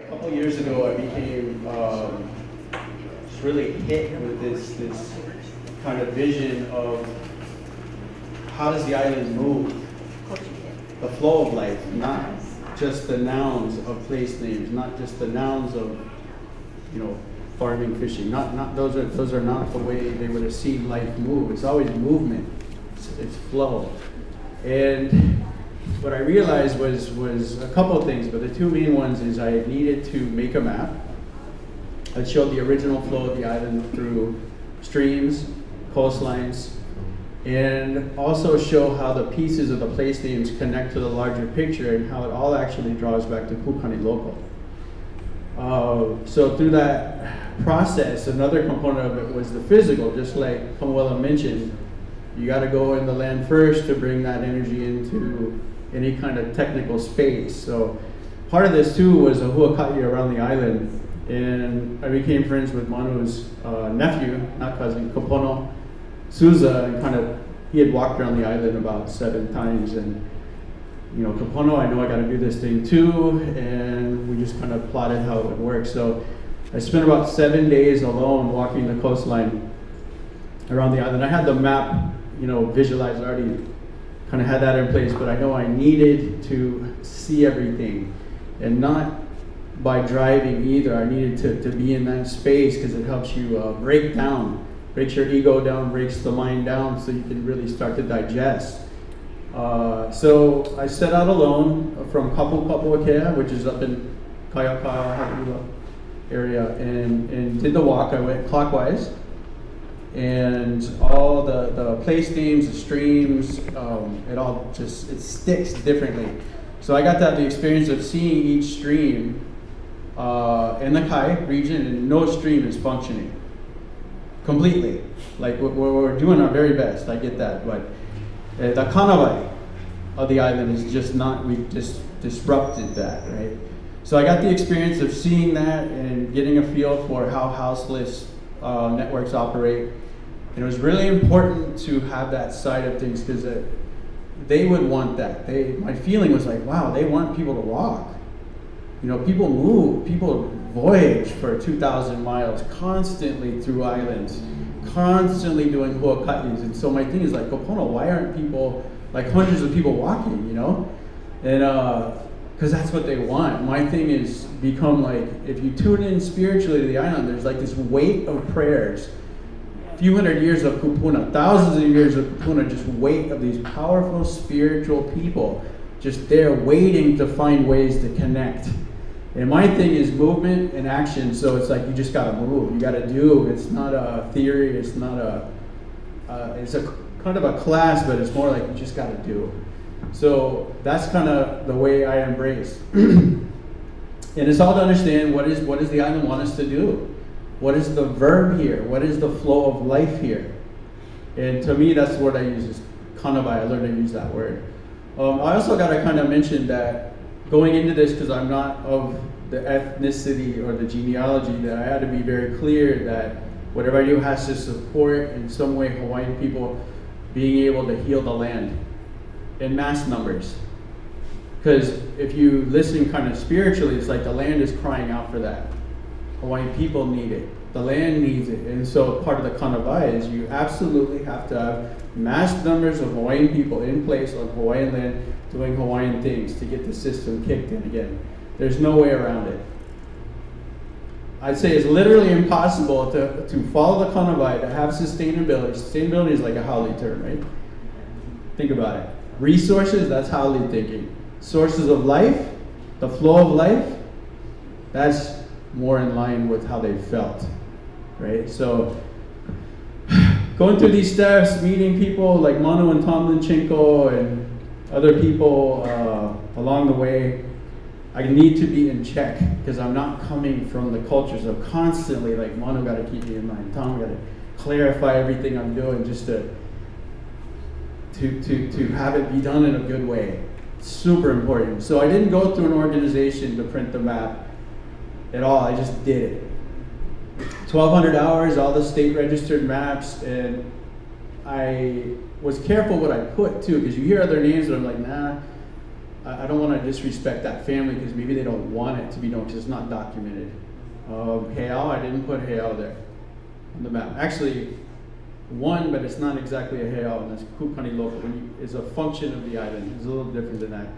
A couple years ago, I became just really hit with this kind of vision of how does the island move, the flow of life, not just the nouns of place names, not just the nouns of farming, fishing. Not those are not the way they would have seen life move. It's always movement. It's flow. And what I realized was a couple of things, but the two main ones is I needed to make a map that showed the original flow of the island through streams, coastlines, and also show how the pieces of the place names connect to the larger picture and how it all actually draws back to Kukani local. So through that process, another component of it was the physical, just like Kamuela mentioned. You got to go in the land first to bring that energy into any kind of technical space. So part of this too was a huaka'i around the island, and I became friends with Manu's nephew, not cousin, Kapono Souza, and he had walked around the island about 7 times, and Kapono, I know I got to do this thing too, and we just kind of plotted how it would work. So I spent about 7 days alone walking the coastline around the island. I had the map, visualized already, kind of had that in place, but I know I needed to see everything, and not by driving either. I needed to be in that space because it helps you breaks your ego down, breaks the mind down, so you can really start to digest. So I set out alone from Kapu'akea, which is up in Kayaka area, and did the walk. I went clockwise, and all the place names, the streams, it sticks differently. So I got to have the experience of seeing each stream in the Kai region, and no stream is functioning completely. Like we're doing our very best, I get that, but the kanawai of the island is just not, we just disrupted that, right? So I got the experience of seeing that and getting a feel for how houseless networks operate. And it was really important to have that side of things because they would want that. My feeling was like, wow, they want people to walk. People move, people voyage for 2,000 miles constantly through islands, constantly doing huaka'is. And so my thing is like, Kopono, why aren't people, like hundreds of people walking, And because that's what they want. My thing is become like, if you tune in spiritually to the island, there's like this weight of prayers. A few hundred years of kupuna, thousands of years of kupuna, just weight of these powerful spiritual people just there waiting to find ways to connect. And my thing is movement and action, so it's like you just gotta move, you gotta do. It's not a theory, it's not it's a kind of a class, but it's more like you just gotta do. So that's kind of the way I embrace. And it's all to understand what does the island want us to do? What is the verb here? What is the flow of life here? And to me, that's the word I use, is kanawai. I learned to use that word. I also got to kind of mention that going into this, because I'm not of the ethnicity or the genealogy, that I had to be very clear that whatever I do has to support in some way Hawaiian people being able to heal the land in mass numbers. Because if you listen kind of spiritually, it's like the land is crying out for that. Hawaiian people need it. The land needs it. And so part of the kanawai is you absolutely have to have mass numbers of Hawaiian people in place on Hawaiian land doing Hawaiian things to get the system kicked in again. There's no way around it. I'd say it's literally impossible to follow the kanawai, to have sustainability. Sustainability is like a haole term, right? Think about it. Resources, that's haole thinking. Sources of life, the flow of life, that's more in line with how they felt, right? So going through these steps, meeting people like Manu and Tomlinchenko and other people along the way, I need to be in check because I'm not coming from the culture. So constantly, like, Manu got to keep me in mind. Tom got to clarify everything I'm doing just to have it be done in a good way. Super important. So I didn't go through an organization to print the map at all. I just did it. 1,200 hours, all the state registered maps, and I was careful what I put too, because you hear other names and I'm like, nah. I don't want to disrespect that family because maybe they don't want it to be known because it's not documented. Heiau, I didn't put Heiau there on the map. Actually, one, but it's not exactly a heiau, and that's Kukani local. It's a function of the island. It's a little different than that.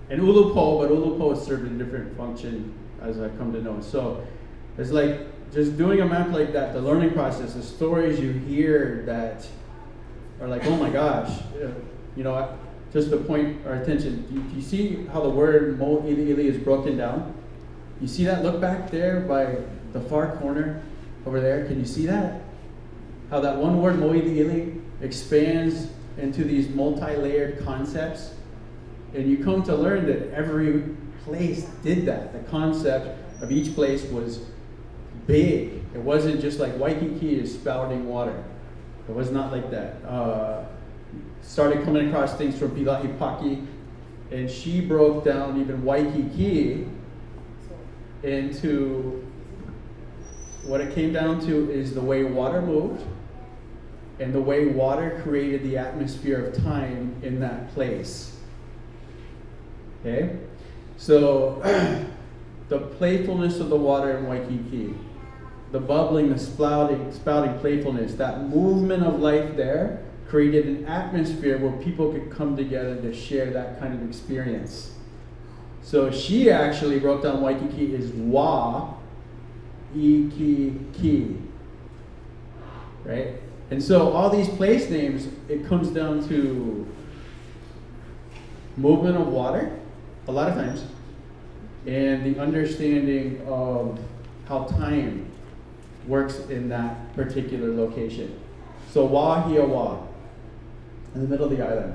And Ulupo, but Ulupo served a different function as I've come to know. So it's like just doing a map like that, the learning process, the stories you hear that are like, oh my gosh, you know, just to point our attention. Do you see how the word Mo Ili Ili is broken down? You see that? Look back there by the far corner over there. Can you see that? How that one word, Mo Ili Ili, expands into these multi-layered concepts. And you come to learn that every place did that. The concept of each place was big. It wasn't just like Waikiki is spouting water. It was not like that. Started coming across things from Pilahi Paki, and she broke down even Waikiki into what it came down to is the way water moved and the way water created the atmosphere of time in that place. Okay? So, the playfulness of the water in Waikiki, the bubbling, the spouting playfulness, that movement of life there created an atmosphere where people could come together to share that kind of experience. So she actually broke down Waikiki as Wa Iki Ki. Right? And so all these place names, it comes down to movement of water, a lot of times, and the understanding of how time works in that particular location. So Wa Hia Wa, in the middle of the island.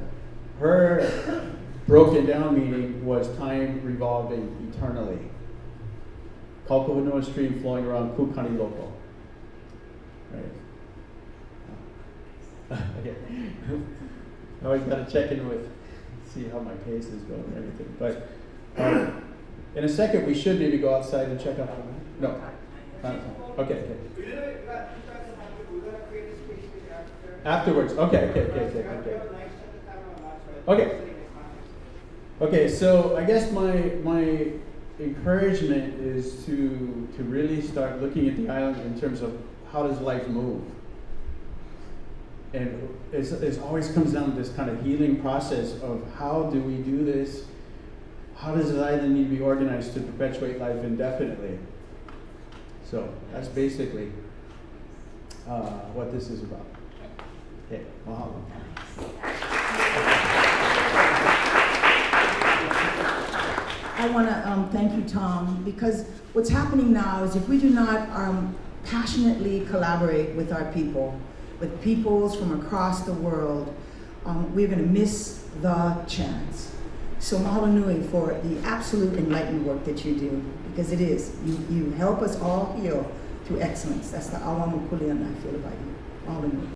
Her broken down meaning was time revolving eternally. Kaukawanoa stream flowing around Kukani local. Right. Okay. I always got to check in with, see how my pace is going and everything. But in a second, we should maybe go outside and check out. No. Okay. Afterwards. Okay. Okay, so I guess my encouragement is to really start looking at the island in terms of how does life move. And it always comes down to this kind of healing process of how do we do this? How does the island need to be organized to perpetuate life indefinitely? So that's basically what this is about. Okay, mahalo. I want to thank you, Tom, because what's happening now is if we do not passionately collaborate with our people, with peoples from across the world, we're going to miss the chance. So mahalo nui for the absolute enlightened work that you do, because it is. You help us all heal through excellence. That's the awa mukuli and I feel about you. Mahalo nui.